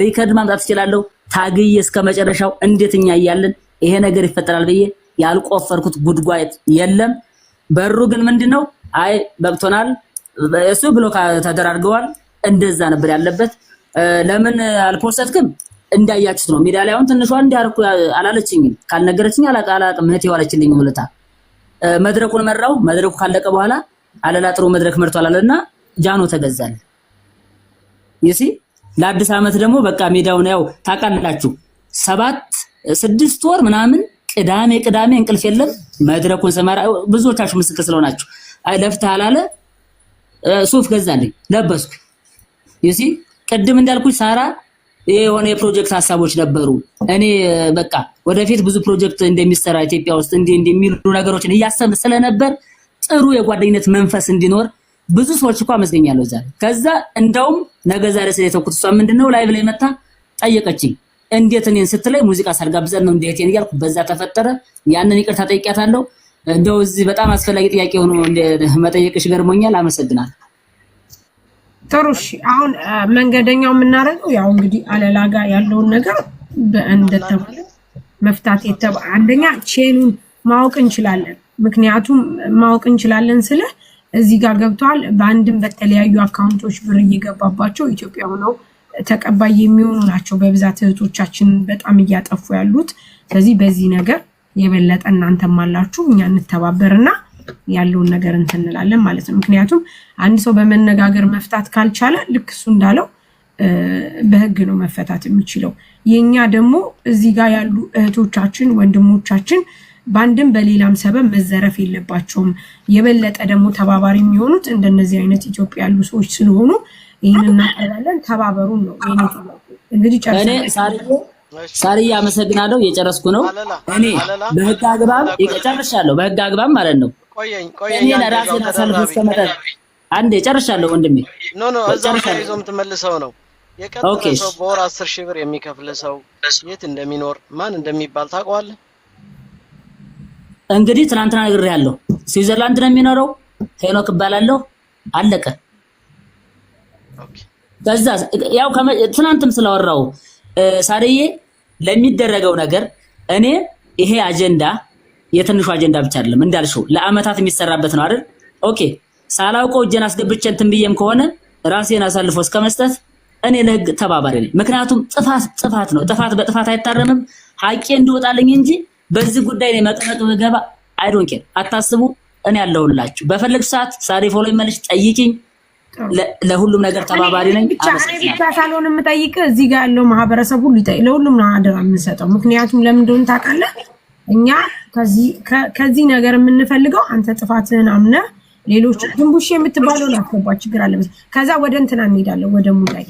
ሪከርድ ማምጣት እችላለሁ ታግዬ እስከመጨረሻው እንዴትኛ እያለን ይሄ ነገር ይፈጠራል ብዬ ያልቆፈርኩት ጉድጓድ የለም። በሩ ግን ምንድነው አይ በቅቶናል እሱ ብሎክ ተደራርገዋል እንደዛ ነበር ያለበት። ለምን አልፖስተትክም እንዳያችሁት ነው ሚዲያ ላይ አሁን ትንሿን እንዲያርኩ አላለችኝም ካልነገረችኝ አላቃላቅም እህቴ ዋለችልኝ ሙለታ መድረኩን መራው መድረኩ ካለቀ በኋላ አለላ ጥሩ መድረክ መርቷል አለና ጃኖ ተገዛል። ይሲ ለአዲስ አመት ደግሞ በቃ ሜዳውን ያው ታቃላችሁ 6 ወር ምናምን ቅዳሜ እንቅልፍ የለም መድረኩን ሰማራ ብዙዎቻችሁ ምስክር ስለሆናችሁ አይ ለፍተህ አላለ ሱፍ ገዛልኝ ለበስኩ። ይሲ ቀድም እንዳልኩኝ ሳራ የሆነ የፕሮጀክት ሐሳቦች ነበሩ እኔ በቃ ወደፊት ብዙ ፕሮጀክት እንደሚሰራ ኢትዮጵያ ውስጥ እንደሚሉ ነገሮችን እያሰብን ስለነበር ጥሩ የጓደኝነት መንፈስ እንዲኖር ብዙ ሰዎች እኮ አመስገኛለሁ ዛሬ። ከዛ እንደውም ነገ ዛሬ ስለተኩት እሷ ምንድነው ላይቭ ላይ መጣ ጠየቀችኝ እንዴት እኔን ስትለይ ሙዚቃ ሳልጋብዘን ነው እንዴት እኔን ያልኩ በዛ ተፈጠረ ያንን ይቅርታ ጠይቂያታለሁ። እንደው እዚህ በጣም አስፈላጊ ጥያቄ ሆኖ መጠየቅሽ ገርሞኛል። አመሰግናለሁ። ጥሩሽ አሁን መንገደኛው የምናረገው ያው እንግዲህ አለላ ጋር ያለውን ነገር በእንደተባለ መፍታት አንደኛ ቼኑን ማወቅ እንችላለን። ምክንያቱም ማወቅ እንችላለን ስለ እዚህ ጋር ገብቷል በአንድም በተለያዩ አካውንቶች ብር እየገባባቸው ኢትዮጵያ ሆነው ተቀባይ የሚሆኑ ናቸው በብዛት እህቶቻችን በጣም እያጠፉ ያሉት። ስለዚህ በዚህ ነገር የበለጠ እናንተም አላችሁ እኛ እንተባበርና ያለውን ነገር እንተንላለን ማለት ነው። ምክንያቱም አንድ ሰው በመነጋገር መፍታት ካልቻለ ልክ እሱ እንዳለው በህግ ነው መፈታት የሚችለው። የኛ ደግሞ እዚህ ጋር ያሉ እህቶቻችን ወንድሞቻችን ባንድም በሌላም ሰበብ መዘረፍ የለባቸውም። የበለጠ ደግሞ ተባባሪ የሚሆኑት እንደነዚህ አይነት ኢትዮጵያ ያሉ ሰዎች ስለሆኑ ይሄንን እናቀርባለን ተባበሩን ነው የኔ ጥያቄ። እንግዲህ እኔ ሳሪያ አመሰግናለሁ የጨረስኩ ነው። እኔ በህግ አግባብ ይጨርሻለሁ በህግ አግባብ ማለት ነው። እኔ ለራሴን አሳልፎ እስከመጣ አንዴ ጨርሻለሁ ወንድሜ ኖ እዛው ይዞም ተመልሰው ነው የቀጠለ ሰው በወር 10,000 ብር የሚከፍል ሰው የት እንደሚኖር ማን እንደሚባል ታውቀዋለህ? እንግዲህ ትናንትና ነግሬያለሁ ስዊዘርላንድ ነው የሚኖረው ሄኖክ እባላለሁ አለቀ። ከዛ ያው ትናንትም ስለወራው ሳሪዬ ለሚደረገው ነገር እኔ ይሄ አጀንዳ የትንሹ አጀንዳ ብቻ አይደለም እንዳልሽው ለአመታት የሚሰራበት ነው አይደል? ኦኬ ሳላውቀው እጄን አስገብቼ እንትን ብዬም ከሆነ ራሴን አሳልፎ እስከመስጠት እኔ ለህግ ተባባሪ ነኝ። ምክንያቱም ጥፋት ነው ጥፋት በጥፋት አይታረምም ሀቄ እንዲወጣልኝ እንጂ በዚህ ጉዳይ ላይ መቀመጥ ወገባ አይ ዶንት ኬር አታስቡ። እኔ ያለሁላችሁ በፈለግ ሰዓት ሳሪ ፎሎ ይመልሽ ጠይቂኝ ለሁሉም ነገር ተባባሪ ነኝ። ብቻ ሳልሆን የምጠይቅ እዚህ ጋር ያለው ማህበረሰብ ሁሉ ለሁሉም ነው አደራ የምንሰጠው። ምክንያቱም ለምን እንደሆነ ታውቃለህ እኛ ከዚህ ነገር የምንፈልገው አንተ ጥፋትህን አምነህ ሌሎች ድንቡሽ የምትባለው አትገባ ችግር አለ። ከዛ ወደ እንትና እንሄዳለን ወደ ሙላይ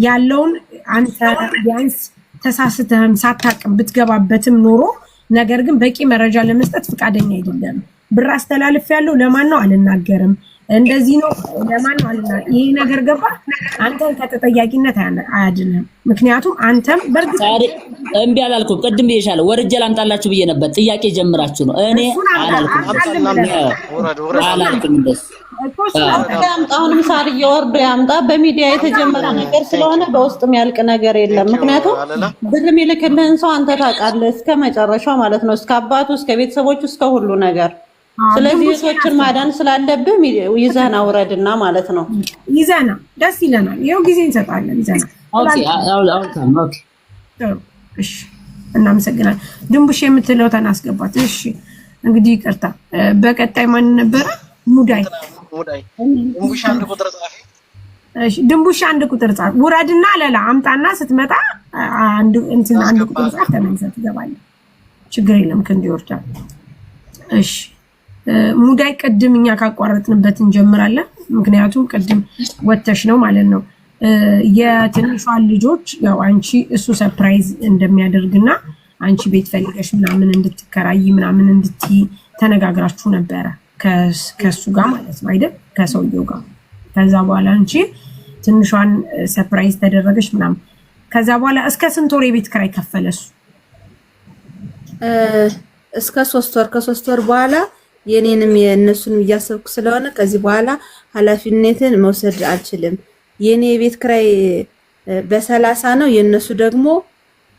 ያለውን አንተ ቢያንስ ተሳስተህም ሳታቅም ብትገባበትም ኖሮ ነገር ግን በቂ መረጃ ለመስጠት ፍቃደኛ አይደለም። ብር አስተላልፍ ያለው ለማን ነው አልናገርም እንደዚህ ነው ለማን ነው አልናገር ይሄ ነገር ገባ አንተን ከተጠያቂነት አያድንም። ምክንያቱም አንተም በርግጥ እምቢ አላልኩም ቅድም ብዬሻለሁ ወርጄ ላምጣላችሁ ብዬ ነበር ጥያቄ ጀምራችሁ ነው እኔ አላልኩም እንደዚህ አሁንም ሳርዬ ወርዶ ያምጣ በሚዲያ የተጀመረ ነገር ስለሆነ በውስጥ የሚያልቅ ነገር የለም። ምክንያቱም ብር የሚልክልህን ሰው አንተ ታውቃለህ እስከ መጨረሻው ማለት ነው እስከ አባቱ እስከ ቤተሰቦቹ እስከ ሁሉ ነገር። ስለዚህ ሰዎችን ማዳን ስላለብህ ይዘና ውረድና ማለት ነው ይዘና ደስ ይለናል። ይሄው ጊዜ እንሰጣለን ይዘና ኦኬ እሺ እናመሰግናለን። ድንቡሽ የምትለው ተናስገባት። እሺ እንግዲህ ይቅርታ በቀጣይ ማን ነበር? ሙዳይ ድንቡሽ አንድ ቁጥር ጻፊ። እሺ ድንቡሽ አንድ ቁጥር ጻፊ ውረድና አለላ አምጣና ስትመጣ አንድ ቁጥር ጻፊ ተመልሰህ ትገባለህ። ችግር የለም ከእንዲህ ይወርዳል። እሺ ሙዳይ ቅድም እኛ ካቋረጥንበት እንጀምራለን። ምክንያቱም ቅድም ወተሽ ነው ማለት ነው የትንሿን ልጆች ያው አንቺ እሱ ሰርፕራይዝ እንደሚያደርግና አንቺ ቤት ፈልገሽ ምናምን እንድትከራይ ምናምን እንድትይ ተነጋግራችሁ ነበረ ከሱ ጋር ማለት ነው አይደል ከሰውየው ጋር። ከዛ በኋላ አንቺ ትንሿን ሰርፕራይዝ ተደረገሽ ምናምን ከዛ በኋላ እስከ ስንት ወር የቤት ኪራይ ከፈለሱ? እስከ 3 ወር ከ3 ወር በኋላ የኔንም የነሱን እያሰብኩ ስለሆነ ከዚህ በኋላ ኃላፊነትን መውሰድ አልችልም። የኔ ቤት ክራይ በ30 ነው የነሱ ደግሞ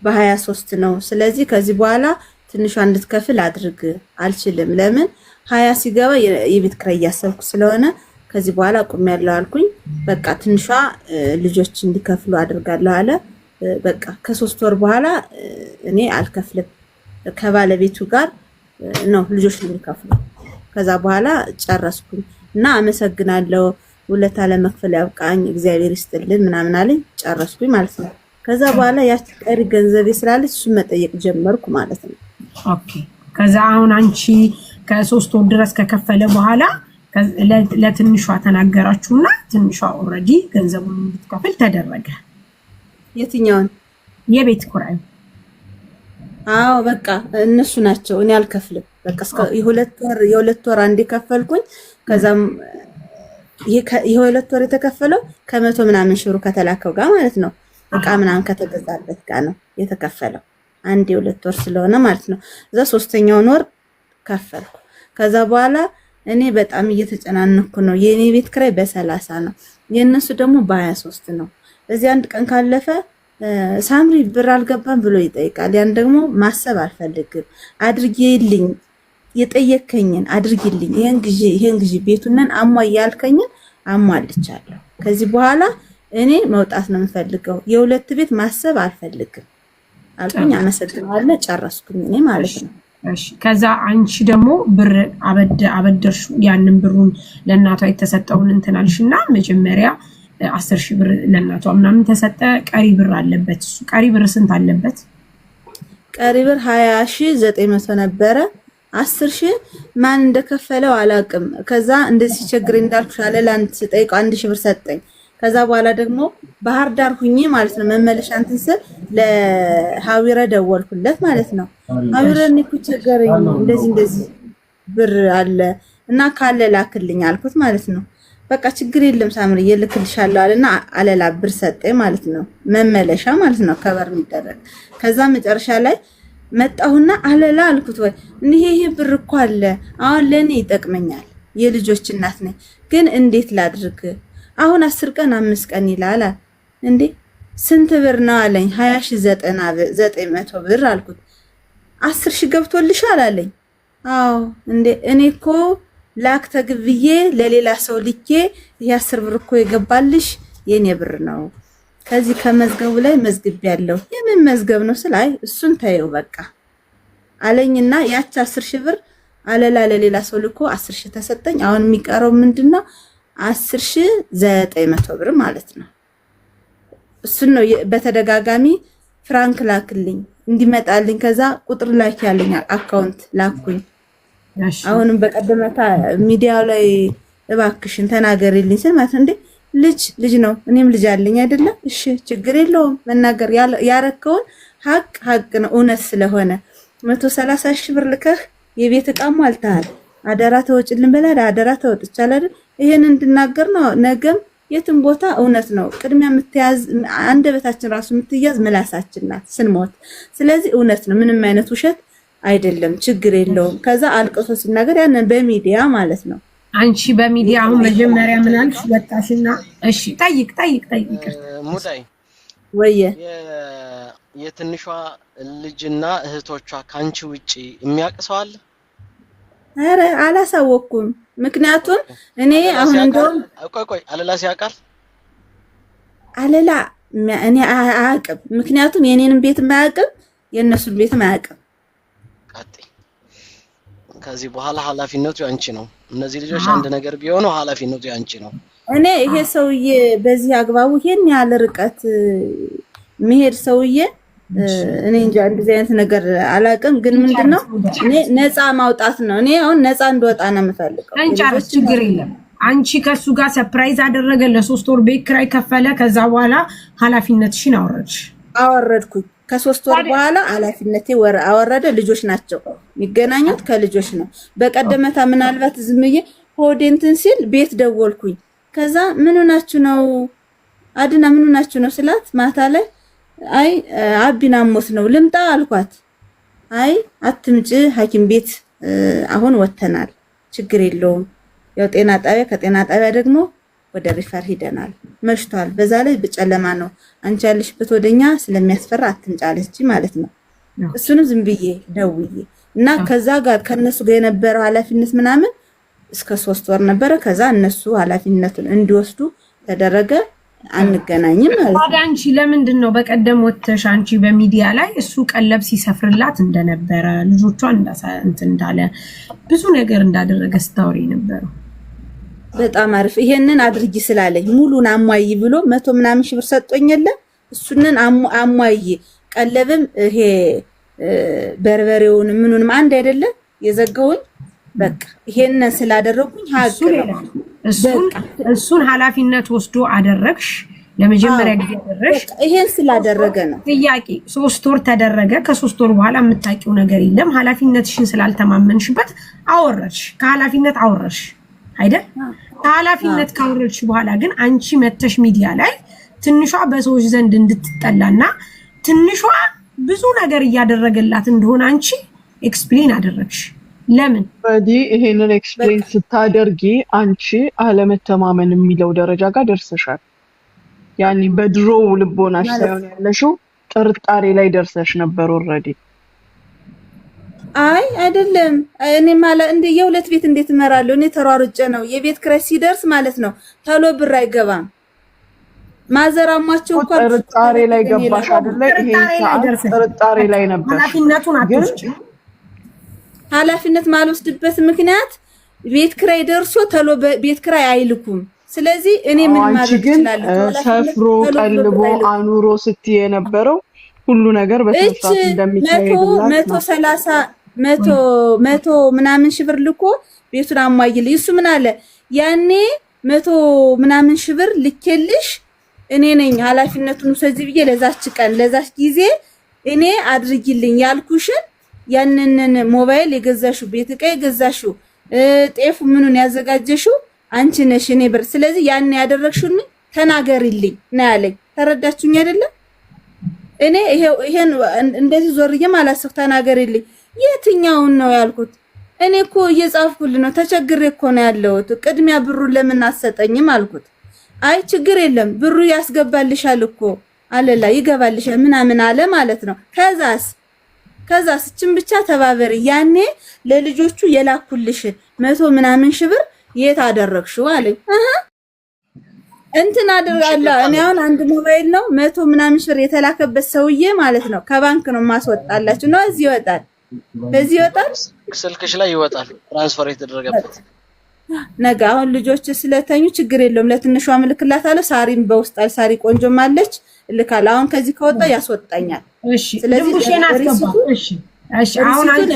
በ23 ነው። ስለዚህ ከዚህ በኋላ ትንሿ እንድትከፍል አድርግ አልችልም። ለምን 20 ሲገባ የቤት ኪራይ እያሰብኩ ስለሆነ ከዚህ በኋላ ቁሜያለሁ አልኩኝ። በቃ ትንሿ ልጆች እንዲከፍሉ አድርጋለሁ አለ። በቃ ከ3 ወር በኋላ እኔ አልከፍልም ከባለቤቱ ጋር ነው ልጆች እንዲከፍሉ። ከዛ በኋላ ጨረስኩኝ እና አመሰግናለሁ ውለታ ለመክፈል ያብቃኝ እግዚአብሔር ይስጥልን ምናምን አለኝ። ጨረስኩኝ ማለት ነው። ከዛ በኋላ ያቺ ቀሪ ገንዘቤ ስላለች እሱ መጠየቅ ጀመርኩ ማለት ነው። ኦኬ። ከዛ አሁን አንቺ ከ3 ወር ድረስ ከከፈለ በኋላ ለትንሿ ተናገራችሁና ትንሿ ኦልሬዲ ገንዘቡን እንድትከፍል ተደረገ። የትኛውን? የቤት ኪራይ? አዎ በቃ እነሱ ናቸው፣ እኔ አልከፍልም። በቃ እስከ የሁለት ወር አንዴ ከፈልኩኝ። ከዛም የሁለት ወር የተከፈለው ከመቶ ምናምን ሽሩ ከተላከው ጋር ማለት ነው። እቃ ምናምን ከተገዛበት ጋር ነው የተከፈለው። አንድ የሁለት ወር ስለሆነ ማለት ነው። እዛ 3ኛውን ወር ከፈልኩ። ከዛ በኋላ እኔ በጣም እየተጨናነኩ ነው። የኔ ቤት ኪራይ በ30 ነው፣ የነሱ ደግሞ በ23 ነው። እዚህ አንድ ቀን ካለፈ ሳምሪ ብር አልገባም ብሎ ይጠይቃል። ያን ደግሞ ማሰብ አልፈልግም። አድርጌልኝ የጠየከኝን አድርጊልኝ፣ ይሄን ግዢ ቤቱንን አሟይ ያልከኝን አሟልቻለሁ። ከዚህ በኋላ እኔ መውጣት ነው የምፈልገው። የሁለት ቤት ማሰብ አልፈልግም አልኩኝ። አመሰግናለሁ። ጨረስኩኝ እኔ ማለት ነው። እሺ። ከዛ አንቺ ደግሞ ብር አበደርሽ። ያንን ብሩን ለእናቷ የተሰጠውን እንትን አልሽና መጀመሪያ 10,000 ብር ለእናቷ ምናምን ተሰጠ። ቀሪ ብር አለበት። እሱ ቀሪ ብር ስንት አለበት? ቀሪ ብር 20,900 ነበረ። 10,000 ማን እንደከፈለው አላውቅም። ከዛ እንደዚህ ችግር እንዳልኩሽ አለ ለአንድ ስጠይቀው 1,000 ብር ሰጠኝ። ከዛ በኋላ ደግሞ ባህር ዳር ሁኜ ማለት ነው መመለሻ እንትን ስል ለሀዊረ ደወልኩለት ማለት ነው። ሀዊረ እኔ እኮ ቸገረኝ እንደዚህ ብር አለ እና ካለ ላክልኝ አልኩት ማለት ነው። በቃ ችግር የለም ሳምሪ እልክልሻለሁ አለና አለላ ብር ሰጠኝ ማለት ነው። መመለሻ ማለት ነው ከበር የሚደረግ። ከዛ መጨረሻ ላይ መጣሁና አለላ አልኩት ወይ ይሄ ብር እኮ አለ አሁን ለኔ ይጠቅመኛል፣ የልጆች እናት ነኝ፣ ግን እንዴት ላድርግ አሁን 10 ቀን 5 ቀን ይላል እንዴ ስንት ብር ነው አለኝ። 20,900 ብር አልኩት። 10,000 ገብቶልሻል አለኝ። አዎ እንዴ እኔ እኮ ላክ ተግብዬ ለሌላ ሰው ልኬ የ10 ብር እኮ የገባልሽ የኔ ብር ነው። ከዚህ ከመዝገቡ ላይ መዝግብ ያለው የምን መዝገብ ነው ስላይ እሱን ታየው በቃ አለኝና ያቺ 10,000 ብር አለላ ለሌላ ሰው ልኮ 10,000 ተሰጠኝ። አሁን የሚቀረው ምንድነው 10,900 ብር ማለት ነው። እሱን ነው በተደጋጋሚ ፍራንክ ላክልኝ እንዲመጣልኝ። ከዛ ቁጥር ላኪ ያለኝ አካውንት ላኩኝ። አሁንም በቀደመታ ሚዲያ ላይ እባክሽን ተናገሪልኝ ስል ማለት እንዴ ልጅ ነው እኔም ልጅ አለኝ አይደለም? እሺ ችግር የለውም መናገር ያረከውን ሀቅ ነው እውነት ስለሆነ 130,000 ብር ልከህ የቤት ዕቃ ሟልተሃል። አደራ ተወጭልን በላ አደራ ተወጥቻለህ አይደል? ይሄን እንድናገር ነው። ነገም የትም ቦታ እውነት ነው ቅድሚያ የምትያዝ አንደበታችን ራሱ የምትያዝ ምላሳችን ናት ስንሞት። ስለዚህ እውነት ነው ምንም አይነት ውሸት አይደለም። ችግር የለውም። ከዛ አልቅሶ ሲናገር ያንን በሚዲያ ማለት ነው። አንቺ በሚዲያ አሁን መጀመሪያ ምን አልሽ? ወጣሽና እሺ ጠይቅ ሙዳይ ወየ የትንሿ ልጅና እህቶቿ ካንቺ ውጪ የሚያውቅ ሰው አለ? አረ አላሳወኩም። ምክንያቱም እኔ አሁን እንደውም ቆይ አለላ ሲያውቃል አለላ እኔ አያውቅም። ምክንያቱም የኔንም ቤት ማያውቅም የነሱን ቤት ማያውቅም። ከዚህ በኋላ ኃላፊነቱ ያንቺ ነው። እነዚህ ልጆች አንድ ነገር ቢሆኑ ኃላፊነቱ ያንቺ ነው። እኔ ይሄ ሰውዬ በዚህ አግባቡ ይሄን ያለ ርቀት መሄድ ሰውዬ እኔ እንጃ እንደዚህ አይነት ነገር አላውቅም። ግን ምንድነው እኔ ነፃ ማውጣት ነው። እኔ አሁን ነፃ እንድወጣ ነው የምፈልገው። አንቺ ችግር የለም። አንቺ ከሱ ጋር ሰርፕራይዝ አደረገ፣ ለ3 ወር ቤት ኪራይ ከፈለ። ከዛ በኋላ ኃላፊነትሽን አወረድኩኝ። ከ3 ወር በኋላ ኃላፊነቴ አወረደ። ልጆች ናቸው የሚገናኙት፣ ከልጆች ነው። በቀደመታ ምናልባት ዝምዬ ሆዴንትን ሲል ቤት ደወልኩኝ። ከዛ ምን ሆናችሁ ነው አድና ምን ሆናችሁ ነው ስላት ማታ ላይ አይ አቢና ሞት ነው ልምጣ አልኳት። አይ አትምጪ ሐኪም ቤት አሁን ወተናል ችግር የለውም። ያው ጤና ጣቢያ ከጤና ጣቢያ ደግሞ ወደ ሪፈር ሄደናል። መሽቷል። በዛ ላይ በጨለማ ነው። አንቺ ያለሽበት ወደኛ ስለሚያስፈራ አትንጫለች ማለት ነው። እሱንም ዝም ብዬ ደውዬ እና ከዛ ጋር ከነሱ ጋር የነበረው ኃላፊነት ምናምን እስከ 3 ወር ነበረ። ከዛ እነሱ ኃላፊነቱን እንዲወስዱ ተደረገ። አንገናኝም ማለት ነው። አንቺ ለምንድን ነው በቀደም ወጥተሽ አንቺ በሚዲያ ላይ እሱ ቀለብ ሲሰፍርላት እንደነበረ ልጆቿን እንዳለ ብዙ ነገር እንዳደረገ ስታወሪ ነበር? በጣም አሪፍ። ይሄንን አድርጊ ስላለኝ ሙሉን አሟይ ብሎ 100 ምናምን ሺህ ብር ሰጥቶኛል። እሱንን አሟይ ቀለብም ይሄ በርበሬውን ምኑንም አንድ አይደለም የዘጋውኝ። በቃ ይሄንን ስላደረኩኝ ሀቅ እሱን ኃላፊነት ወስዶ አደረግሽ። ለመጀመሪያ ጊዜ አደረግሽ። ይሄን ስላደረገ ነው ጥያቄ 3 ወር ተደረገ። ከ3 ወር በኋላ የምታውቂው ነገር የለም። ኃላፊነትሽን ስላልተማመንሽበት አወረድሽ። ከኃላፊነት አወረድሽ አይደል? ከኃላፊነት ካወረድሽ በኋላ ግን አንቺ መተሽ ሚዲያ ላይ ትንሿ በሰዎች ዘንድ እንድትጠላና ትንሿ ብዙ ነገር እያደረገላት እንደሆነ አንቺ ኤክስፕሌን አደረግሽ። ለምን ይሄንን ኤክስፕሌን ስታደርጊ አንቺ አለመተማመን የሚለው ደረጃ ጋር ደርሰሻል። ያኒ በድሮ ልቦናሽ ሳይሆን ያለሽው ጥርጣሬ ላይ ደርሰሽ ነበር ኦሬዲ። አይ አይደለም። እኔ ማለት እንደ የሁለት ቤት እንዴት እመራለሁ? እኔ ተሯሩጬ ነው። የቤት ክራይ ሲደርስ ማለት ነው ቶሎ ብር አይገባም። ማዘራማቸው እንኳን ጥርጣሬ ላይ ገባሽ አይደለ? ይሄን ጥርጣሬ ላይ ነበር። ኃላፊነቱን አትወስጂ። ኃላፊነት ማልወስድበት ምክንያት ቤት ክራይ ደርሶ ቶሎ ቤት ክራይ አይልኩም። ስለዚህ እኔ ምን ማድረግ እችላለሁ? ሰፍሮ ቀልቦ አኑሮ ስትይ የነበረው ሁሉ ነገር በተሳሳተ እንደሚታየው 130 ምናምን ሺህ ብር ልኮ ቤቱን አሟይልኝ። እሱ ምን አለ ያኔ 100 ምናምን ሺህ ብር ልኬልሽ እኔ ነኝ ኃላፊነቱን ወስጂ ብዬ ለዛች ቀን ለዛች ጊዜ እኔ አድርጊልኝ ያልኩሽን ያንንን ሞባይል የገዛሽው ቤት ዕቃ የገዛሽው ጤፉ ምኑን ያዘጋጀሽው አንቺ ነሽ እኔ ብር። ስለዚህ ያን ያደረግሽውን ተናገሪልኝ ነው ያለኝ። ተረዳችሁኝ አይደለ? እኔ ይሄን እንደዚህ ዞርዬ ማላሰፍ ተናገሪልኝ። የትኛውን ነው ያልኩት? እኔ እኮ እየጻፍኩልህ ነው። ተቸግሬ እኮ ነው ያለሁት። ቅድሚያ ብሩን ለምን አሰጠኝም አልኩት። አይ ችግር የለም ብሩ ያስገባልሻል እኮ አለላ ይገባልሻል ምናምን አለ ማለት ነው። ከዛስ እችን ብቻ ተባበሪ። ያኔ ለልጆቹ የላኩልሽ 100 ምናምን ሺህ ብር የት አደረግሽው አለኝ። እንትን አድርጋለሁ እኔ አሁን አንድ ሞባይል ነው 100 ምናምን ሺህ ብር የተላከበት ሰውዬ ማለት ነው ከባንክ ነው ማስወጣላችሁ ነው። እዚህ ይወጣል፣ በዚህ ይወጣል፣ ስልክሽ ላይ ይወጣል ትራንስፈር የተደረገበት ነገ። አሁን ልጆች ስለተኙ ችግር የለውም ለትንሿ ምልክላታለሁ። ሳሪም በውስጣል ሳሪ ቆንጆም አለች ልካል። አሁን ከዚህ ከወጣ ያስወጣኛል። እሺ ስለዚህ እሺ አሁን አንቺ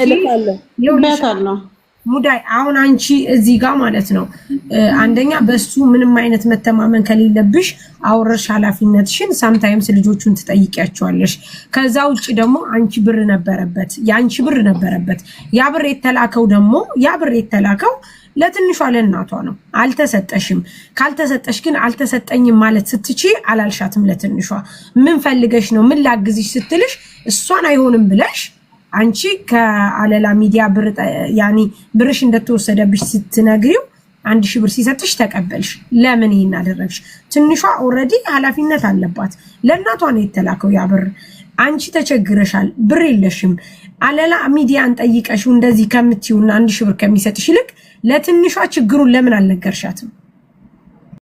ይውላታል ነው ሙዳይ አሁን አንቺ እዚህ ጋር ማለት ነው አንደኛ በሱ ምንም አይነት መተማመን ከሌለብሽ አውረሽ ኃላፊነትሽን ሳምታይምስ ልጆቹን ትጠይቂያቸዋለሽ። ከዛ ውጪ ደግሞ አንቺ ብር ነበረበት ያንቺ ብር ነበረበት። ያ ብር የተላከው ለትንሿ ለእናቷ ነው። አልተሰጠሽም። ካልተሰጠሽ ግን አልተሰጠኝም ማለት ስትቺ አላልሻትም። ለትንሿ ምን ፈልገሽ ነው ምን ላግዝሽ ስትልሽ እሷን አይሆንም ብለሽ አንቺ ከአለላ ሚዲያ ብር ያኒ ብርሽ እንደተወሰደብሽ ስትነግሪው 1000 ብር ሲሰጥሽ ተቀበልሽ። ለምን ይሄን አደረግሽ? ትንሿ ኦሬዲ ኃላፊነት አለባት። ለእናቷ ነው የተላከው ያ ብር። አንቺ ተቸግረሻል፣ ብር የለሽም። አለላ ሚዲያን ጠይቀሽው እንደዚህ ከምትዩና 1000 ብር ከሚሰጥሽ ይልቅ ለትንሿ ችግሩን ለምን አልነገርሻትም?